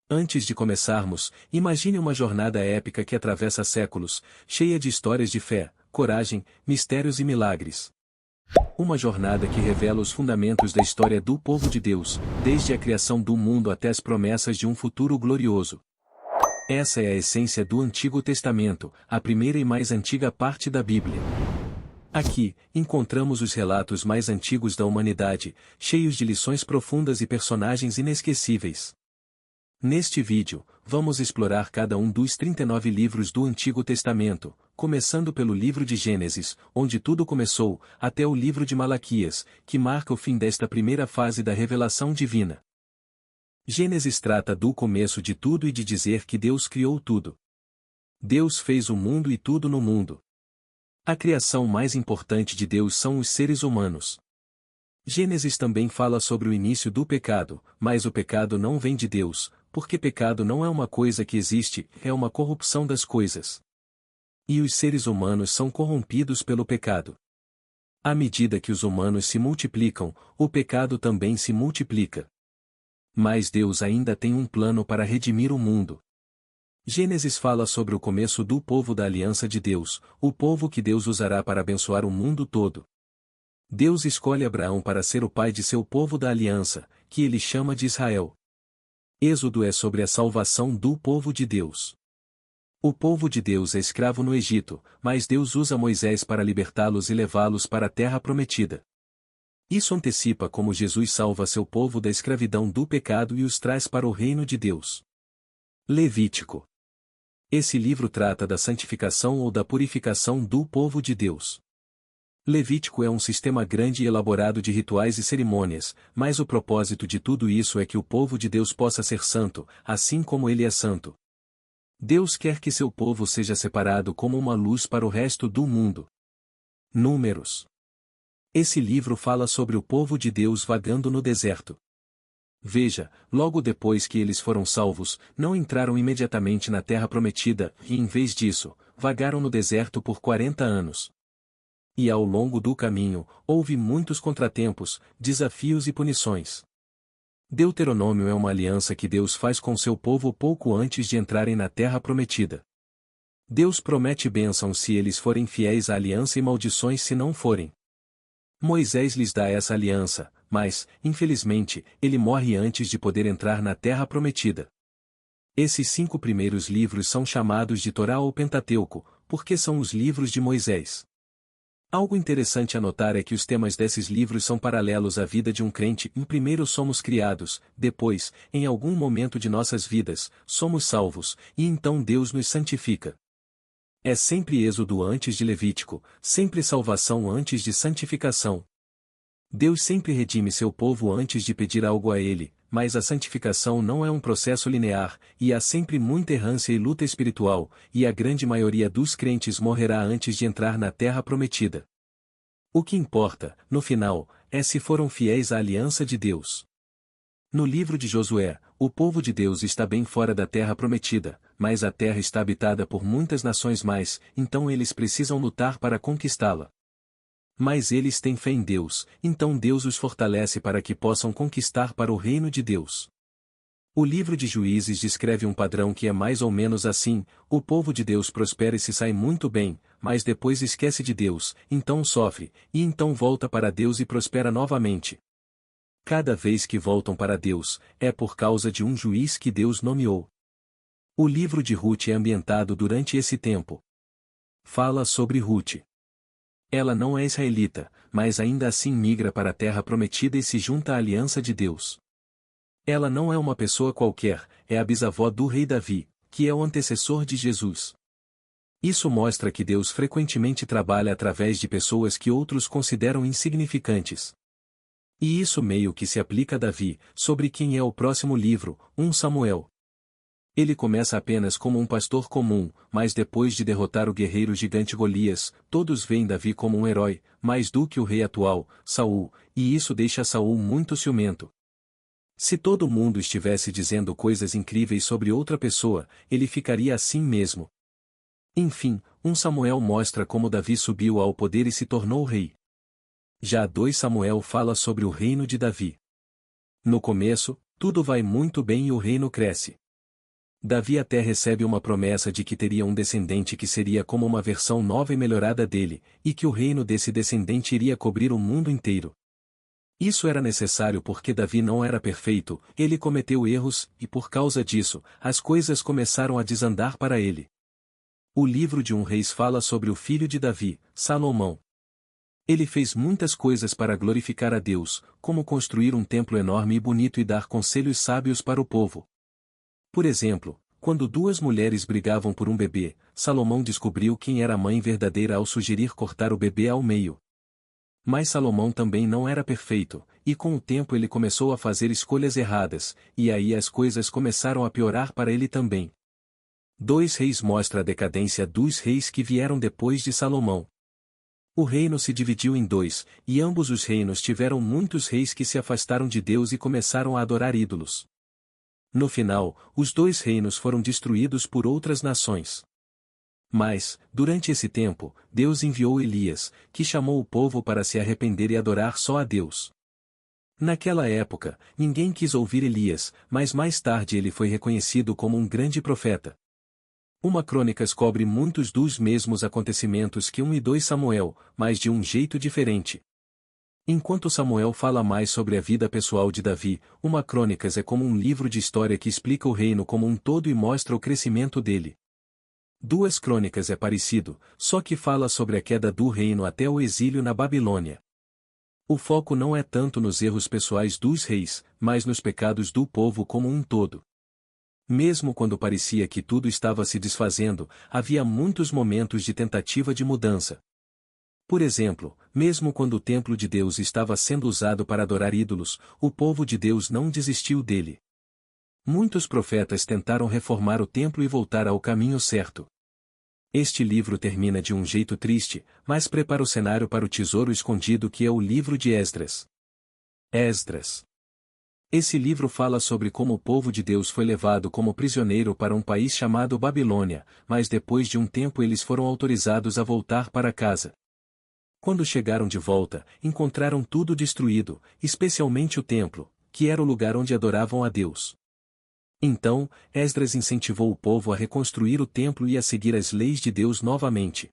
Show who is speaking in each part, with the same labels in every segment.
Speaker 1: Antes de começarmos, imagine uma jornada épica que atravessa séculos, cheia de histórias de fé, coragem, mistérios e milagres. Uma jornada que revela os fundamentos da história do povo de Deus, desde a criação do mundo até as promessas de um futuro glorioso. Essa é a essência do Antigo Testamento, a primeira e mais antiga parte da Bíblia. Aqui, encontramos os relatos mais antigos da humanidade, cheios de lições profundas e personagens inesquecíveis. Neste vídeo, vamos explorar cada um dos 39 livros do Antigo Testamento, começando pelo livro de Gênesis, onde tudo começou, até o livro de Malaquias, que marca o fim desta primeira fase da revelação divina. Gênesis trata do começo de tudo e de dizer que Deus criou tudo. Deus fez o mundo e tudo no mundo. A criação mais importante de Deus são os seres humanos. Gênesis também fala sobre o início do pecado, mas o pecado não vem de Deus, porque pecado não é uma coisa que existe, é uma corrupção das coisas. E os seres humanos são corrompidos pelo pecado. À medida que os humanos se multiplicam, o pecado também se multiplica. Mas Deus ainda tem um plano para redimir o mundo. Gênesis fala sobre o começo do povo da aliança de Deus, o povo que Deus usará para abençoar o mundo todo. Deus escolhe Abraão para ser o pai de seu povo da aliança, que ele chama de Israel. Êxodo é sobre a salvação do povo de Deus. O povo de Deus é escravo no Egito, mas Deus usa Moisés para libertá-los e levá-los para a terra prometida. Isso antecipa como Jesus salva seu povo da escravidão do pecado e os traz para o reino de Deus. Levítico. Esse livro trata da santificação ou da purificação do povo de Deus. Levítico é um sistema grande e elaborado de rituais e cerimônias, mas o propósito de tudo isso é que o povo de Deus possa ser santo, assim como ele é santo. Deus quer que seu povo seja separado como uma luz para o resto do mundo. Números. Esse livro fala sobre o povo de Deus vagando no deserto. Veja, logo depois que eles foram salvos, não entraram imediatamente na terra prometida, e em vez disso, vagaram no deserto por 40 anos. E ao longo do caminho, houve muitos contratempos, desafios e punições. Deuteronômio é uma aliança que Deus faz com seu povo pouco antes de entrarem na terra prometida. Deus promete bênçãos se eles forem fiéis à aliança e maldições se não forem. Moisés lhes dá essa aliança, mas, infelizmente, ele morre antes de poder entrar na terra prometida. Esses 5 primeiros livros são chamados de Torá ou Pentateuco, porque são os livros de Moisés. Algo interessante a notar é que os temas desses livros são paralelos à vida de um crente. Primeiro somos criados, depois, em algum momento de nossas vidas, somos salvos, e então Deus nos santifica. É sempre Êxodo antes de Levítico, sempre salvação antes de santificação. Deus sempre redime seu povo antes de pedir algo a ele, mas a santificação não é um processo linear, e há sempre muita errância e luta espiritual, e a grande maioria dos crentes morrerá antes de entrar na terra prometida. O que importa, no final, é se foram fiéis à aliança de Deus. No livro de Josué, o povo de Deus está bem fora da terra prometida, mas a terra está habitada por muitas nações mais, então eles precisam lutar para conquistá-la. Mas eles têm fé em Deus, então Deus os fortalece para que possam conquistar para o reino de Deus. O livro de Juízes descreve um padrão que é mais ou menos assim: o povo de Deus prospera e se sai muito bem, mas depois esquece de Deus, então sofre, e então volta para Deus e prospera novamente. Cada vez que voltam para Deus, é por causa de um juiz que Deus nomeou. O livro de Rute é ambientado durante esse tempo. Fala sobre Rute. Ela não é israelita, mas ainda assim migra para a terra prometida e se junta à aliança de Deus. Ela não é uma pessoa qualquer, é a bisavó do rei Davi, que é o antecessor de Jesus. Isso mostra que Deus frequentemente trabalha através de pessoas que outros consideram insignificantes. E isso meio que se aplica a Davi, sobre quem é o próximo livro, 1 Samuel. Ele começa apenas como um pastor comum, mas depois de derrotar o guerreiro gigante Golias, todos veem Davi como um herói, mais do que o rei atual, Saul, e isso deixa Saul muito ciumento. Se todo mundo estivesse dizendo coisas incríveis sobre outra pessoa, ele ficaria assim mesmo. Enfim, 1 Samuel mostra como Davi subiu ao poder e se tornou rei. Já 2 Samuel fala sobre o reino de Davi. No começo, tudo vai muito bem e o reino cresce. Davi até recebe uma promessa de que teria um descendente que seria como uma versão nova e melhorada dele, e que o reino desse descendente iria cobrir o mundo inteiro. Isso era necessário porque Davi não era perfeito, ele cometeu erros, e por causa disso, as coisas começaram a desandar para ele. O livro de Reis fala sobre o filho de Davi, Salomão. Ele fez muitas coisas para glorificar a Deus, como construir um templo enorme e bonito e dar conselhos sábios para o povo. Por exemplo, quando duas mulheres brigavam por um bebê, Salomão descobriu quem era a mãe verdadeira ao sugerir cortar o bebê ao meio. Mas Salomão também não era perfeito, e com o tempo ele começou a fazer escolhas erradas, e aí as coisas começaram a piorar para ele também. 2 Reis mostra a decadência dos reis que vieram depois de Salomão. O reino se dividiu em dois, e ambos os reinos tiveram muitos reis que se afastaram de Deus e começaram a adorar ídolos. No final, os 2 reinos foram destruídos por outras nações. Mas, durante esse tempo, Deus enviou Elias, que chamou o povo para se arrepender e adorar só a Deus. Naquela época, ninguém quis ouvir Elias, mas mais tarde ele foi reconhecido como um grande profeta. Uma Crônicas cobre muitos dos mesmos acontecimentos que 1 e 2 Samuel, mas de um jeito diferente. Enquanto Samuel fala mais sobre a vida pessoal de Davi, uma Crônicas é como um livro de história que explica o reino como um todo e mostra o crescimento dele. 2 Crônicas é parecido, só que fala sobre a queda do reino até o exílio na Babilônia. O foco não é tanto nos erros pessoais dos reis, mas nos pecados do povo como um todo. Mesmo quando parecia que tudo estava se desfazendo, havia muitos momentos de tentativa de mudança. Por exemplo, mesmo quando o templo de Deus estava sendo usado para adorar ídolos, o povo de Deus não desistiu dele. Muitos profetas tentaram reformar o templo e voltar ao caminho certo. Este livro termina de um jeito triste, mas prepara o cenário para o tesouro escondido que é o livro de Esdras. Esdras. Esse livro fala sobre como o povo de Deus foi levado como prisioneiro para um país chamado Babilônia, mas depois de um tempo eles foram autorizados a voltar para casa. Quando chegaram de volta, encontraram tudo destruído, especialmente o templo, que era o lugar onde adoravam a Deus. Então, Esdras incentivou o povo a reconstruir o templo e a seguir as leis de Deus novamente.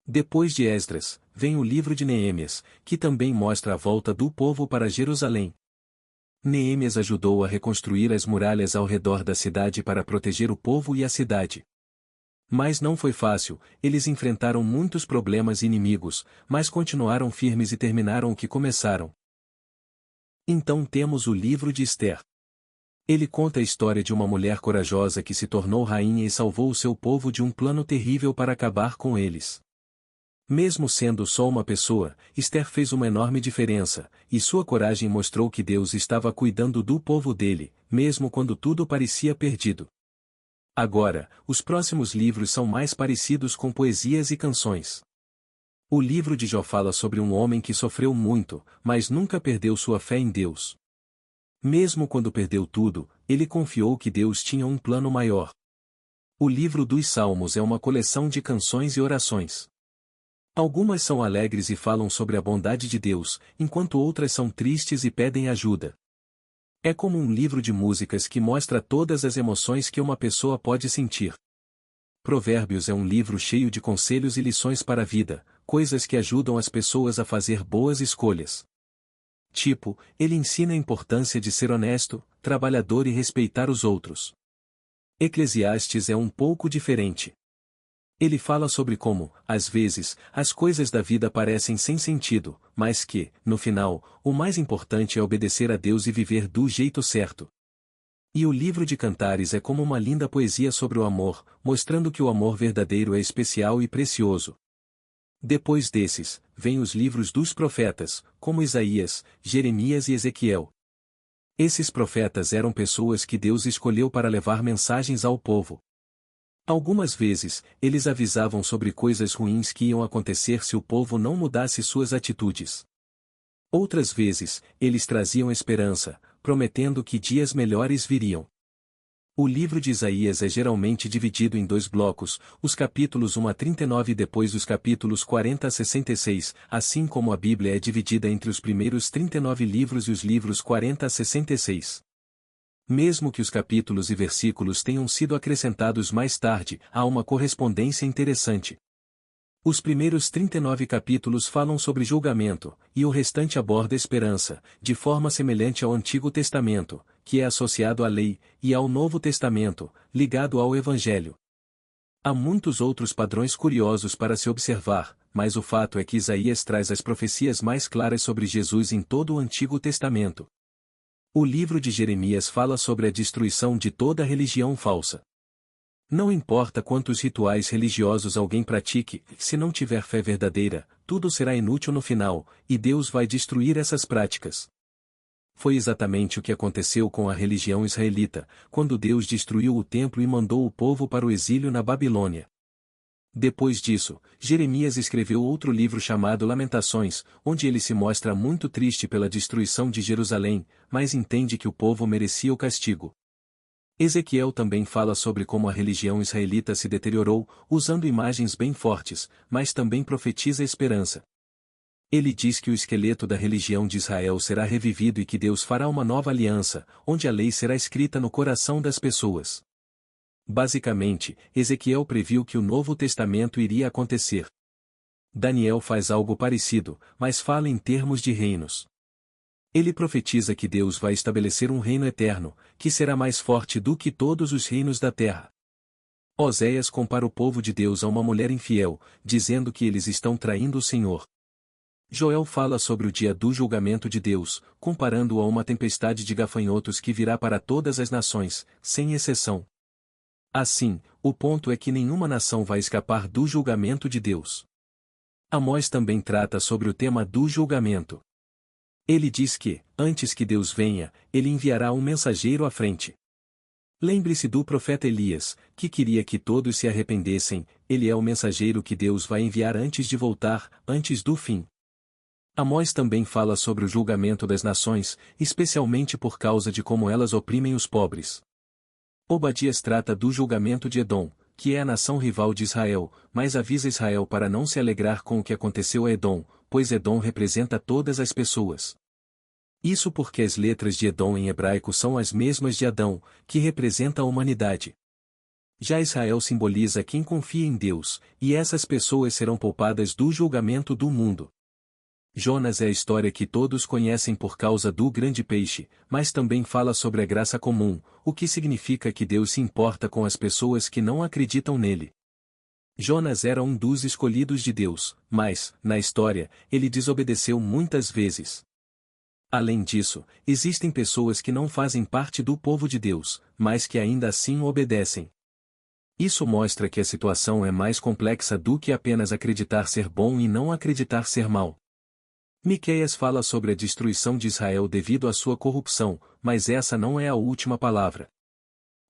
Speaker 1: Depois de Esdras, vem o livro de Neemias, que também mostra a volta do povo para Jerusalém. Neemias ajudou a reconstruir as muralhas ao redor da cidade para proteger o povo e a cidade. Mas não foi fácil, eles enfrentaram muitos problemas e inimigos, mas continuaram firmes e terminaram o que começaram. Então temos o livro de Ester. Ele conta a história de uma mulher corajosa que se tornou rainha e salvou o seu povo de um plano terrível para acabar com eles. Mesmo sendo só uma pessoa, Ester fez uma enorme diferença, e sua coragem mostrou que Deus estava cuidando do povo dele, mesmo quando tudo parecia perdido. Agora, os próximos livros são mais parecidos com poesias e canções. O livro de Jó fala sobre um homem que sofreu muito, mas nunca perdeu sua fé em Deus. Mesmo quando perdeu tudo, ele confiou que Deus tinha um plano maior. O livro dos Salmos é uma coleção de canções e orações. Algumas são alegres e falam sobre a bondade de Deus, enquanto outras são tristes e pedem ajuda. É como um livro de músicas que mostra todas as emoções que uma pessoa pode sentir. Provérbios é um livro cheio de conselhos e lições para a vida, coisas que ajudam as pessoas a fazer boas escolhas. Tipo, ele ensina a importância de ser honesto, trabalhador e respeitar os outros. Eclesiastes é um pouco diferente. Ele fala sobre como, às vezes, as coisas da vida parecem sem sentido, mas que, no final, o mais importante é obedecer a Deus e viver do jeito certo. E o livro de Cantares é como uma linda poesia sobre o amor, mostrando que o amor verdadeiro é especial e precioso. Depois desses, vêm os livros dos profetas, como Isaías, Jeremias e Ezequiel. Esses profetas eram pessoas que Deus escolheu para levar mensagens ao povo. Algumas vezes, eles avisavam sobre coisas ruins que iam acontecer se o povo não mudasse suas atitudes. Outras vezes, eles traziam esperança, prometendo que dias melhores viriam. O livro de Isaías é geralmente dividido em 2 blocos, os capítulos 1 a 39 e depois os capítulos 40 a 66, assim como a Bíblia é dividida entre os primeiros 39 livros e os livros 40 a 66. Mesmo que os capítulos e versículos tenham sido acrescentados mais tarde, há uma correspondência interessante. Os primeiros 39 capítulos falam sobre julgamento, e o restante aborda esperança, de forma semelhante ao Antigo Testamento, que é associado à lei, e ao Novo Testamento, ligado ao Evangelho. Há muitos outros padrões curiosos para se observar, mas o fato é que Isaías traz as profecias mais claras sobre Jesus em todo o Antigo Testamento. O livro de Jeremias fala sobre a destruição de toda religião falsa. Não importa quantos rituais religiosos alguém pratique, se não tiver fé verdadeira, tudo será inútil no final, e Deus vai destruir essas práticas. Foi exatamente o que aconteceu com a religião israelita, quando Deus destruiu o templo e mandou o povo para o exílio na Babilônia. Depois disso, Jeremias escreveu outro livro chamado Lamentações, onde ele se mostra muito triste pela destruição de Jerusalém, mas entende que o povo merecia o castigo. Ezequiel também fala sobre como a religião israelita se deteriorou, usando imagens bem fortes, mas também profetiza esperança. Ele diz que o esqueleto da religião de Israel será revivido e que Deus fará uma nova aliança, onde a lei será escrita no coração das pessoas. Basicamente, Ezequiel previu que o Novo Testamento iria acontecer. Daniel faz algo parecido, mas fala em termos de reinos. Ele profetiza que Deus vai estabelecer um reino eterno, que será mais forte do que todos os reinos da terra. Oséias compara o povo de Deus a uma mulher infiel, dizendo que eles estão traindo o Senhor. Joel fala sobre o dia do julgamento de Deus, comparando-o a uma tempestade de gafanhotos que virá para todas as nações, sem exceção. Assim, o ponto é que nenhuma nação vai escapar do julgamento de Deus. Amós também trata sobre o tema do julgamento. Ele diz que, antes que Deus venha, ele enviará um mensageiro à frente. Lembre-se do profeta Elias, que queria que todos se arrependessem, ele é o mensageiro que Deus vai enviar antes de voltar, antes do fim. Amós também fala sobre o julgamento das nações, especialmente por causa de como elas oprimem os pobres. Obadias trata do julgamento de Edom, que é a nação rival de Israel, mas avisa Israel para não se alegrar com o que aconteceu a Edom, pois Edom representa todas as pessoas. Isso porque as letras de Edom em hebraico são as mesmas de Adão, que representa a humanidade. Já Israel simboliza quem confia em Deus, e essas pessoas serão poupadas do julgamento do mundo. Jonas é a história que todos conhecem por causa do grande peixe, mas também fala sobre a graça comum, o que significa que Deus se importa com as pessoas que não acreditam nele. Jonas era um dos escolhidos de Deus, mas, na história, ele desobedeceu muitas vezes. Além disso, existem pessoas que não fazem parte do povo de Deus, mas que ainda assim obedecem. Isso mostra que a situação é mais complexa do que apenas acreditar ser bom e não acreditar ser mal. Miqueias fala sobre a destruição de Israel devido à sua corrupção, mas essa não é a última palavra.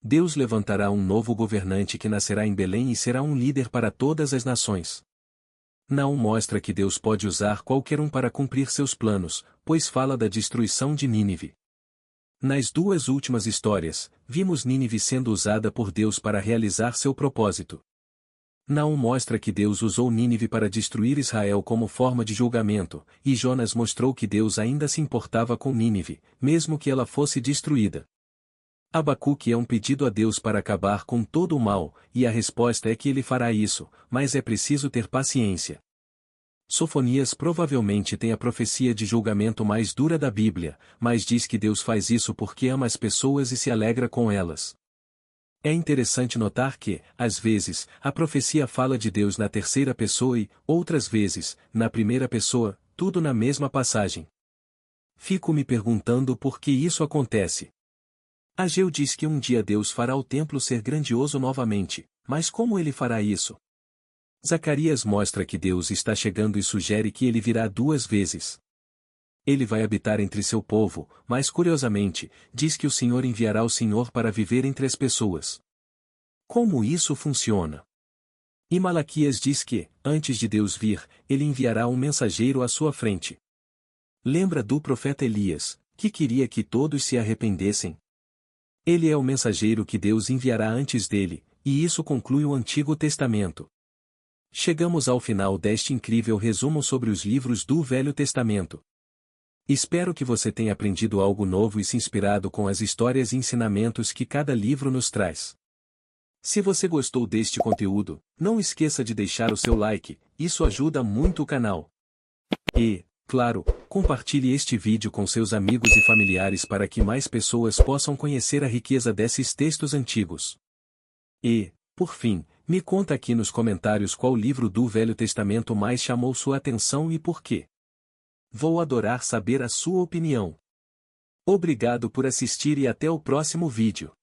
Speaker 1: Deus levantará um novo governante que nascerá em Belém e será um líder para todas as nações. Naum mostra que Deus pode usar qualquer um para cumprir seus planos, pois fala da destruição de Nínive. Nas duas últimas histórias, vimos Nínive sendo usada por Deus para realizar seu propósito. Naum mostra que Deus usou Nínive para destruir Israel como forma de julgamento, e Jonas mostrou que Deus ainda se importava com Nínive, mesmo que ela fosse destruída. Abacuque é um pedido a Deus para acabar com todo o mal, e a resposta é que ele fará isso, mas é preciso ter paciência. Sofonias provavelmente tem a profecia de julgamento mais dura da Bíblia, mas diz que Deus faz isso porque ama as pessoas e se alegra com elas. É interessante notar que, às vezes, a profecia fala de Deus na terceira pessoa e, outras vezes, na primeira pessoa, tudo na mesma passagem. Fico me perguntando por que isso acontece. Ageu diz que um dia Deus fará o templo ser grandioso novamente, mas como ele fará isso? Zacarias mostra que Deus está chegando e sugere que ele virá 2 vezes. Ele vai habitar entre seu povo, mas curiosamente, diz que o Senhor enviará o Senhor para viver entre as pessoas. Como isso funciona? E Malaquias diz que, antes de Deus vir, ele enviará um mensageiro à sua frente. Lembra do profeta Elias, que queria que todos se arrependessem? Ele é o mensageiro que Deus enviará antes dele, e isso conclui o Antigo Testamento. Chegamos ao final deste incrível resumo sobre os livros do Velho Testamento. Espero que você tenha aprendido algo novo e se inspirado com as histórias e ensinamentos que cada livro nos traz. Se você gostou deste conteúdo, não esqueça de deixar o seu like, isso ajuda muito o canal. E, claro, compartilhe este vídeo com seus amigos e familiares para que mais pessoas possam conhecer a riqueza desses textos antigos. E, por fim, me conta aqui nos comentários qual livro do Velho Testamento mais chamou sua atenção e por quê. Vou adorar saber a sua opinião. Obrigado por assistir e até o próximo vídeo.